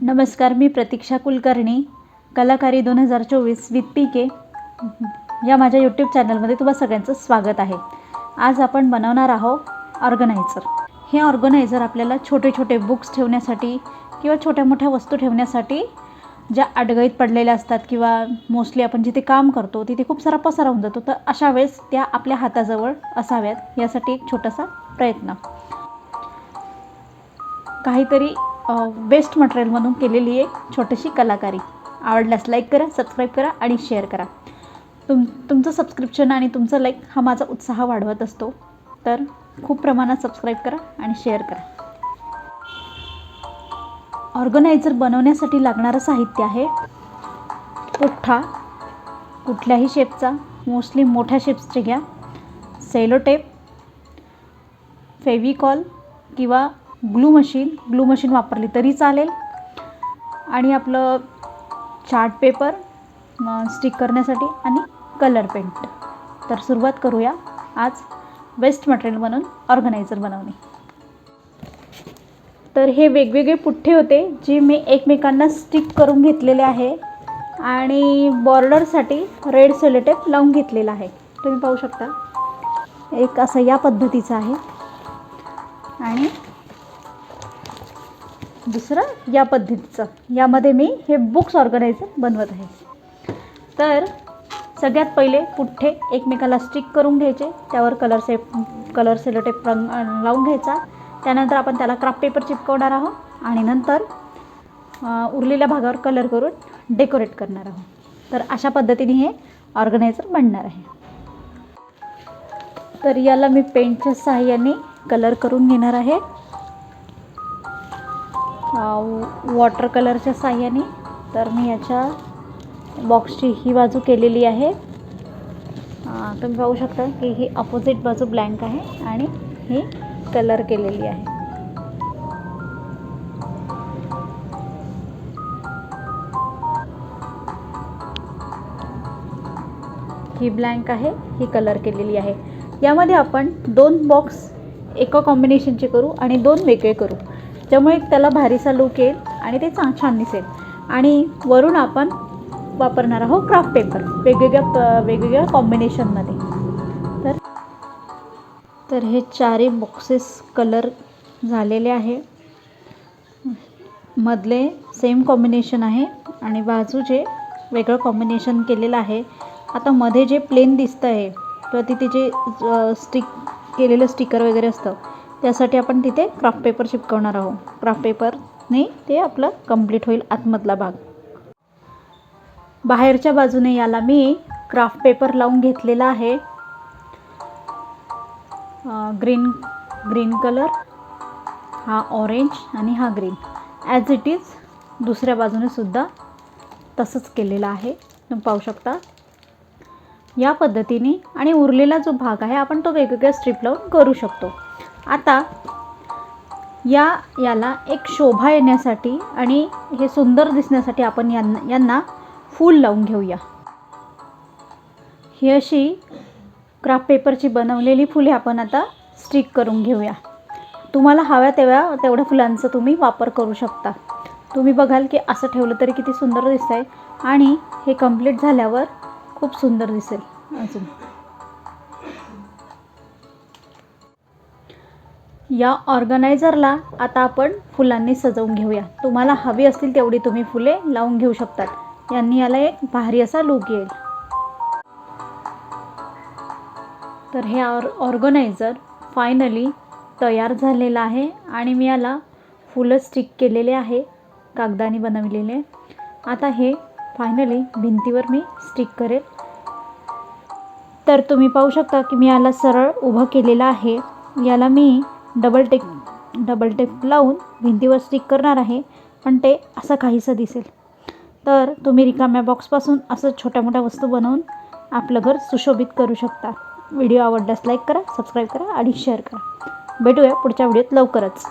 नमस्कार, मी प्रतीक्षा कुलकर्णी, कलाकारी 2024 with PK. या माझ्या यूट्यूब चॅनलमध्ये तुम्हा सगळ्यांचं स्वागत आहे. आज आपण बनवणार आहोत ऑर्गनायझर. हे ऑर्गनायझर आपल्याला छोटे छोटे बुक्स ठेवण्यासाठी किंवा छोट्या मोठ्या वस्तू ठेवण्यासाठी ज्या अडगळीत पडलेल्या असतात किंवा मोस्टली आपण जिथे काम करतो तिथे खूप सारा पसारा होऊन जातो, तर अशा वेळेस त्या आपल्या हाताजवळ असाव्यात यासाठी एक छोटासा प्रयत्न. काहीतरी वेस्ट मटेरियल म्हणून केलेली एक छोटीशी कलाकारी. आवडल्यास लाईक करा, सबस्क्राईब करा आणि शेअर करा. तुमचं सबस्क्रिप्शन आणि तुमचं लाईक हा माझा उत्साह वाढवत असतो, तर खूप प्रमाणात सबस्क्राईब करा आणि शेअर करा. ऑर्गनायझर बनवण्यासाठी लागणारं साहित्य आहे पुठ्ठा कुठल्याही शेपचा, मोस्टली मोठ्या शेप्सचे घ्या, सेलो टेप, फेविकॉल किंवा ग्लू मशीन वापरली तरी चालेल, आणि आपलं चार्ट पेपर स्टिक करण्यासाठी आणि कलर पेंट. तर सुरुवात करूया आज वेस्ट मटेरियल म्हणून ऑर्गनायझर बनवणे. तर हे वेगवेगळे पुठ्ठे होते जे मी एकमेकांना स्टिक करून घेतलेले आहे आणि बॉर्डरसाठी रेड सेलो टेप लावून घेतलेला आहे. तुम्ही पाहू शकता एक असं या पद्धतीचं आहे आणि दुसरं या पद्धतीचं. यामध्ये मी हे बुक्स ऑर्गनायझर बनवत आहे. तर सगळ्यात पहिले पुठ्ठे एकमेकाला स्टिक करून घ्यायचे, त्यावर कलर सेलो टेप लावून घ्यायचा. त्यानंतर आपण त्याला क्राफ्ट पेपर चिपकवणार आहोत आणि नंतर उरलेल्या भागावर कलर करून डेकोरेट करणार आहोत. तर अशा पद्धतीने हे ऑर्गनायझर बनणार आहे. तर याला मी पेंटच्या सहाय्याने कलर करून घेणार आहे, वॉटर कलरच्या सहाय्याने. तर मी याच्या बॉक्सची ही बाजू केलेली आहे. तुम्ही पाहू शकता की ही अपोजिट बाजू ब्लँक आहे आणि ही कलर केलेली आहे. ही ब्लँक आहे, ही कलर केलेली आहे. यामध्ये आपण 2 बॉक्स एका कॉम्बिनेशनचे करू आणि 2 वेगळे करू, त्यामुळे त्याला भारीसा लुक येईल आणि ते छान दिसेल. आणि वरून आपण वापरणार आहोत क्राफ्ट पेपर वेगवेगळ्या कॉम्बिनेशनमध्ये. तर हे 4 बॉक्सेस कलर झालेले आहे. मधले सेम कॉम्बिनेशन आहे आणि बाजूचे वेगळं कॉम्बिनेशन केलेलं आहे. आता मध्ये जे प्लेन दिसतं आहे किंवा तिथे जे स्टिक केलेलं स्टिकर वगैरे असतं त्यासाठी आपण तिथे क्राफ्ट पेपर चिपकवणार आहोत. क्राफ्ट पेपरने ते आपलं कंप्लीट होईल आतमधला भाग. बाहेरच्या बाजूने याला मी क्राफ्ट पेपर लावून घेतलेला आहे. ग्रीन कलर, हा ऑरेंज आणि हा ग्रीन. ॲज इट इज दुसऱ्या बाजूने सुद्धा तसंच केलेलं आहे, तुम्ही पाहू शकता या पद्धतीने. आणि उरलेला जो भाग आहे आपण तो वेगवेगळ्या स्ट्रीप लावून करू शकतो. आता याला एक शोभा येण्यासाठी आणि हे सुंदर दिसण्यासाठी आपण यांना फूल लावून घेऊया. ही अशी क्राफ्ट पेपरची बनवलेली फुले आपण आता स्टिक करून घेऊया. तुम्हाला हव्या तेवढ्या फुलांचा तुम्ही वापर करू शकता. तुम्ही बघाल की असं ठेवलं तरी किती सुंदर दिसत आहे आणि हे कंप्लीट झाल्यावर खूप सुंदर दिसेल. अजून या ऑर्गनायझरला आता आपण फुलांनी सजवून घेऊया. तुम्हाला हवी असतील तेवढी तुम्ही फुले लावून घेऊ शकतात. यांनी याला एक भारी असा लुक येईल. तर हे ऑर्गनायझर फायनली तयार झालेलं आहे आणि मी याला फुलं स्टिक केलेले आहे, कागदाने बनवलेले. आता हे फायनली भिंतीवर मी स्टिक करेल. तर तुम्ही पाहू शकता की मी याला सरळ उभं केलेलं आहे. याला मी डबल टेप लावून भिंतीवर स्टिक करणार आहे, पण ते असं काहीसं दिसेल. तर तुम्ही रिकाम्या बॉक्सपासून असं छोट्या मोठ्या वस्तू बनवून आपलं घर सुशोभित करू शकता. व्हिडिओ आवडल्यास लाईक करा, सबस्क्राईब करा आणि शेअर करा. भेटूया पुढच्या व्हिडिओत लवकरच.